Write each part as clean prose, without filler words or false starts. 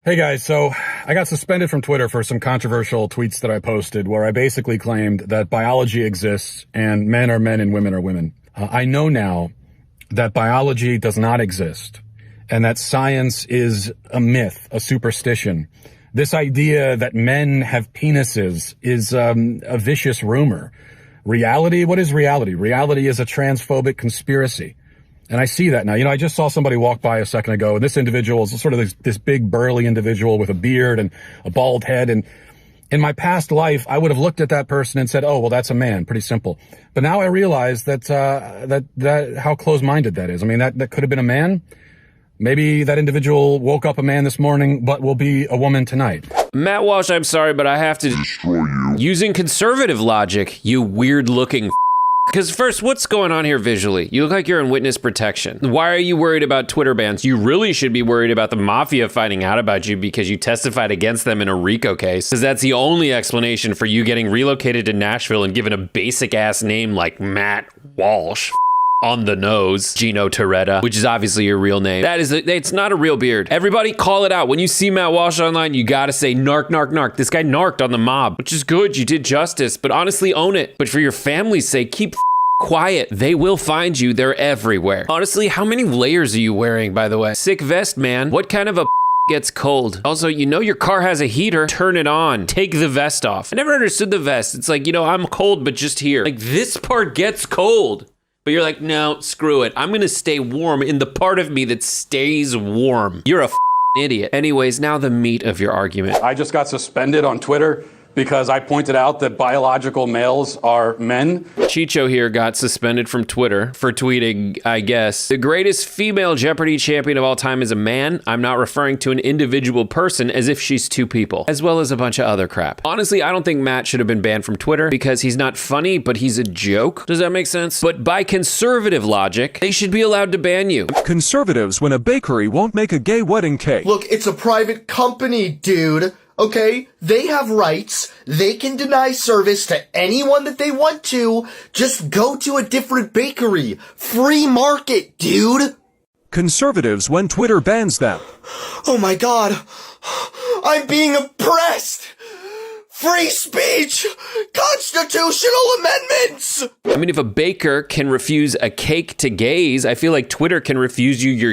Hey guys, so I got suspended from Twitter for some controversial tweets that I posted where I basically claimed that biology exists and men are men and women are women. I know now that biology does not exist and that science is a myth, a superstition. This idea that men have penises is a vicious rumor. Reality? What is reality? Reality is a transphobic conspiracy. And I see that now. I just saw somebody walk by a second ago, and this individual is sort of this big burly individual with a beard and a bald head. And in my past life, I would have looked at that person and said, oh, well, that's a man. Pretty simple. But now I realize that how close-minded that is. I mean, that could have been a man. Maybe that individual woke up a man this morning, but will be a woman tonight. Matt Walsh, I'm sorry, but I have to destroy you. Using conservative logic, you weird-looking Because first, what's going on here visually? You look like you're in witness protection. Why are you worried about Twitter bans? You really should be worried about the mafia finding out about you because you testified against them in a RICO case. Because that's the only explanation for you getting relocated to Nashville and given a basic-ass name like Matt Walsh. On the nose, Gino Toretta, which is obviously your real name. It's not a real beard. Everybody call it out. When you see Matt Walsh online, you gotta say, narc, narc, narc. This guy narked on the mob, which is good. You did justice, but honestly, own it. But for your family's sake, keep quiet. They will find you. They're everywhere. Honestly, how many layers are you wearing, by the way? Sick vest, man. What kind of a gets cold? Also, your car has a heater. Turn it on. Take the vest off. I never understood the vest. It's like, I'm cold, but just here. Like, this part gets cold. But you're like, no, screw it. I'm gonna stay warm in the part of me that stays warm. You're a idiot. Anyways, now the meat of your argument. I just got suspended on Twitter because I pointed out that biological males are men. Chicho here got suspended from Twitter for tweeting, I guess, the greatest female Jeopardy champion of all time is a man. I'm not referring to an individual person as if she's two people, as well as a bunch of other crap. Honestly, I don't think Matt should have been banned from Twitter because he's not funny, but he's a joke. Does that make sense? But by conservative logic, they should be allowed to ban you. Conservatives when a bakery won't make a gay wedding cake. Look, it's a private company, dude. Okay, they have rights. They can deny service to anyone that they want to. Just go to a different bakery. Free market, dude. Conservatives when Twitter bans them. Oh my God. I'm being oppressed. Free speech. Constitutional amendments. I mean, if a baker can refuse a cake to gays, I feel like Twitter can refuse you your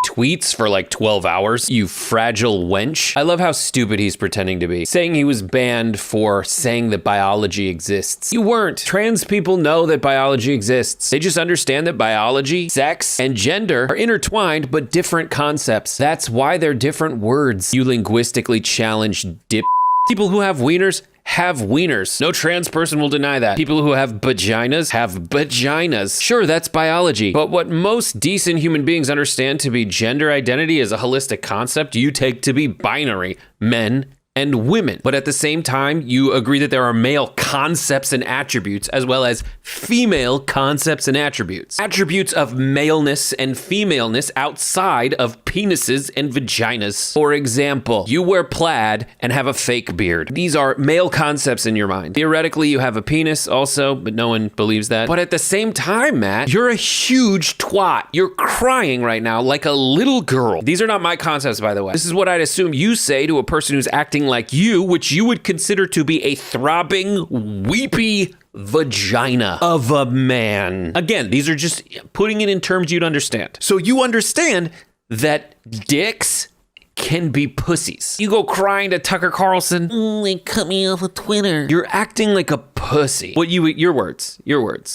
tweets for like 12 hours, you fragile wench. I love how stupid he's pretending to be. Saying he was banned for saying that biology exists. You weren't. Trans people know that biology exists. They just understand that biology, sex, and gender are intertwined but different concepts. That's why they're different words. You linguistically challenged dip. People who have wieners have wieners. No trans person will deny that. People who have vaginas have vaginas. Sure, that's biology. But what most decent human beings understand to be gender identity as a holistic concept, you take to be binary, men and women. But at the same time, you agree that there are male concepts and attributes as well as female concepts and attributes. Attributes of maleness and femaleness outside of penises and vaginas. For example, you wear plaid and have a fake beard. These are male concepts in your mind. Theoretically, you have a penis also, but no one believes that. But at the same time, Matt, you're a huge twat. You're crying right now like a little girl. These are not my concepts, by the way. This is what I'd assume you say to a person who's acting like you, which you would consider to be a throbbing, weepy vagina of a man. Again, these are just putting it in terms you'd understand. So you understand that dicks can be pussies. You go crying to Tucker Carlson, they cut me off of Twitter. You're acting like a pussy. Your words.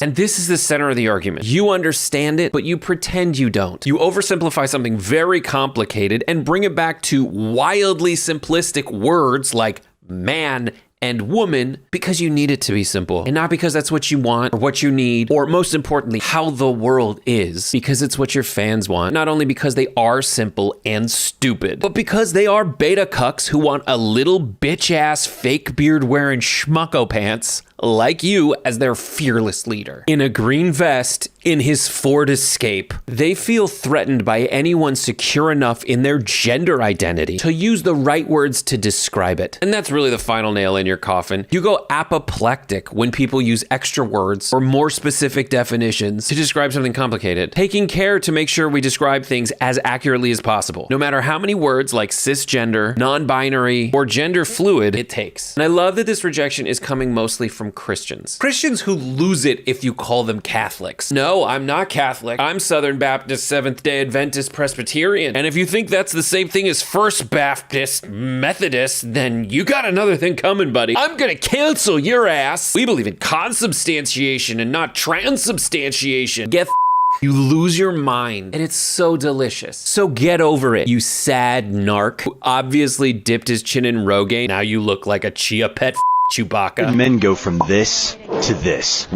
And this is the center of the argument. You understand it, but you pretend you don't. You oversimplify something very complicated and bring it back to wildly simplistic words like man and woman because you need it to be simple and not because that's what you want or what you need, or most importantly, how the world is, because it's what your fans want. Not only because they are simple and stupid, but because they are beta cucks who want a little bitch ass fake beard wearing schmucko pants like you, as their fearless leader. In a green vest, in his Ford Escape, they feel threatened by anyone secure enough in their gender identity to use the right words to describe it. And that's really the final nail in your coffin. You go apoplectic when people use extra words or more specific definitions to describe something complicated, taking care to make sure we describe things as accurately as possible, no matter how many words like cisgender, non-binary, or gender fluid it takes. And I love that this rejection is coming mostly from Christians. Christians who lose it if you call them Catholics. No, I'm not Catholic. I'm Southern Baptist, Seventh-day Adventist, Presbyterian. And if you think that's the same thing as First Baptist, Methodist, then you got another thing coming, buddy. I'm gonna cancel your ass. We believe in consubstantiation and not transubstantiation. Get you lose your mind, and it's so delicious. So get over it, you sad narc who obviously dipped his chin in Rogaine. Now you look like a chia pet Chewbacca. Men go from this to this.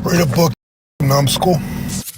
Read a book, numbskull.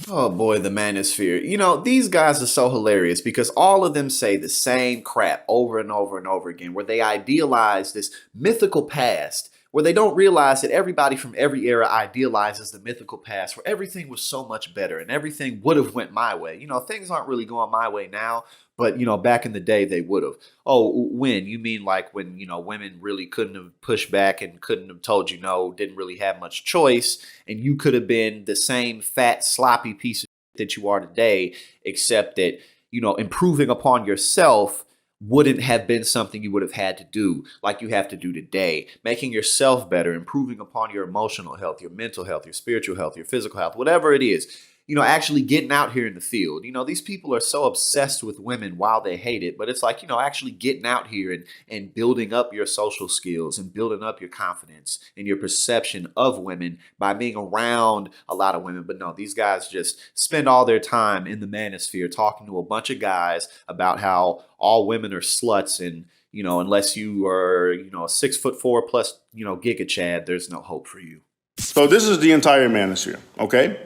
Oh boy, the manosphere. You know, these guys are so hilarious because all of them say the same crap over and over and over again, where they idealize this mythical past, where they don't realize that everybody from every era idealizes the mythical past, where everything was so much better and everything would have went my way. You know, things aren't really going my way now, but, you know, back in the day, they would have. Oh, when? You mean like when, you know, women really couldn't have pushed back and couldn't have told you no, didn't really have much choice, and you could have been the same fat, sloppy piece of that you are today, except that, you know, improving upon yourself wouldn't have been something you would have had to do like you have to do today. Making yourself better, improving upon your emotional health, your mental health, your spiritual health, your physical health, whatever it is. You know, actually getting out here in the field. You know, these people are so obsessed with women while they hate it, but it's like, you know, actually getting out here and building up your social skills and building up your confidence and your perception of women by being around a lot of women. But no, these guys just spend all their time in the manosphere talking to a bunch of guys about how all women are sluts and, you know, unless you are, you know, 6'4" plus, you know, Giga Chad, there's no hope for you. So this is the entire manosphere, okay?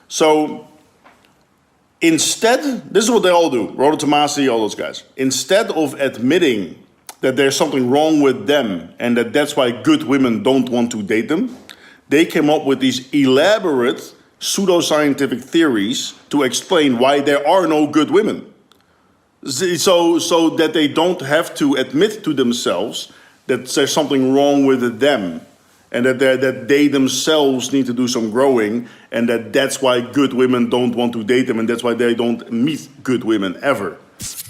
So instead, this is what they all do, Rhoda Tomasi, all those guys. Instead of admitting that there's something wrong with them and that that's why good women don't want to date them, they came up with these elaborate pseudoscientific theories to explain why there are no good women. So that they don't have to admit to themselves that there's something wrong with them. And that they themselves need to do some growing, and that's why good women don't want to date them, and that's why they don't meet good women ever.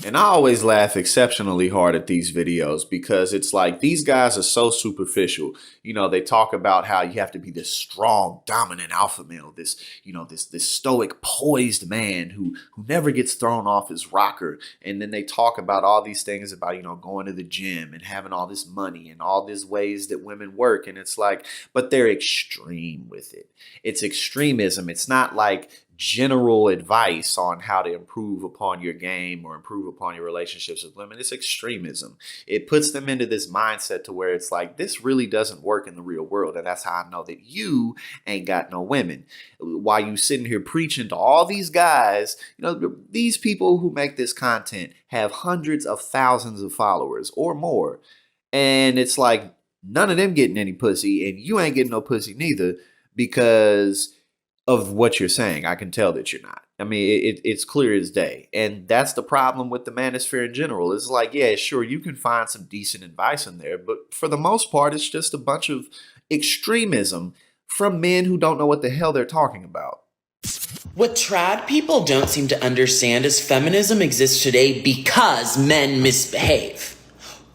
And I always laugh exceptionally hard at these videos because it's like these guys are so superficial. You know, they talk about how you have to be this strong, dominant alpha male, this, you know, this stoic, poised man who never gets thrown off his rocker. And then they talk about all these things about, you know, going to the gym and having all this money and all these ways that women work. And it's like, but they're extreme with it. It's extremism. It's not like general advice on how to improve upon your game or improve upon your relationships with women. It's extremism. It puts them into this mindset to where it's like, this really doesn't work in the real world. And that's how I know that you ain't got no women. While you sitting here preaching to all these guys, you know, these people who make this content have hundreds of thousands of followers or more. And it's like, none of them getting any pussy and you ain't getting no pussy neither because of what you're saying. I can tell that you're not. I mean, it's clear as day. And that's the problem with the manosphere in general. It's like, yeah, sure, you can find some decent advice in there, but for the most part, it's just a bunch of extremism from men who don't know what the hell they're talking about. What trad people don't seem to understand is feminism exists today because men misbehave.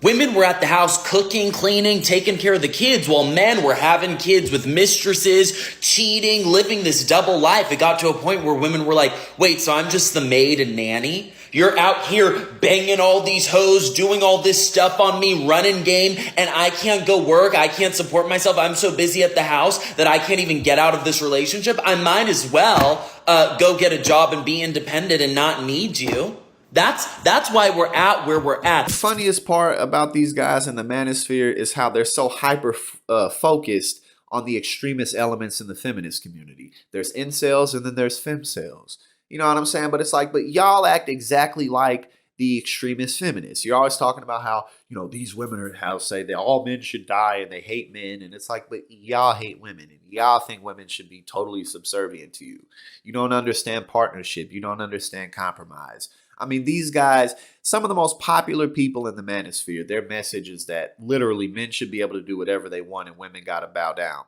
Women were at the house cooking, cleaning, taking care of the kids, while men were having kids with mistresses, cheating, living this double life. It got to a point where women were like, wait, so I'm just the maid and nanny? You're out here banging all these hoes, doing all this stuff on me, running game, and I can't go work. I can't support myself. I'm so busy at the house that I can't even get out of this relationship. I might as well go get a job and be independent and not need you. That's why we're at where we're at. The funniest part about these guys in the manosphere is how they're so hyper focused on the extremist elements in the feminist community. There's incels and then there's femcels. You know what I'm saying? But it's like, but y'all act exactly like the extremist feminists. You're always talking about how, these women are, how say that all men should die and they hate men. And it's like, but y'all hate women and y'all think women should be totally subservient to you. You don't understand partnership. You don't understand compromise. I mean, these guys, some of the most popular people in the manosphere, their message is that literally men should be able to do whatever they want and women got to bow down.